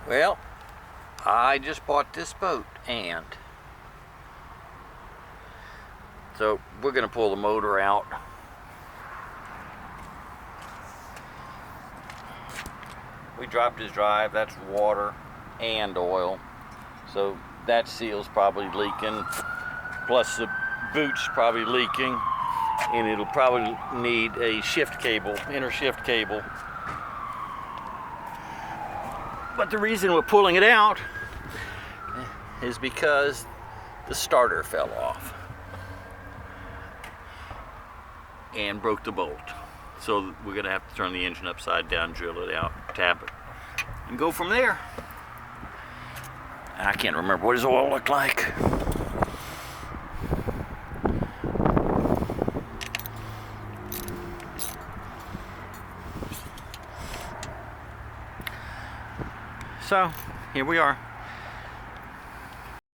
Well, I just bought this boat, and so we're going to pull the motor out. We dropped his drive. That's water and oil, so that seal's probably leaking, plus the boot's probably leaking, and it'll probably need a shift cable, inner shift cable. But the reason we're pulling it out is because the starter fell off and broke the bolt. So we're gonna have to turn the engine upside down, drill it out, tap it, and go from there. I can't remember what his oil looked like. So here we are.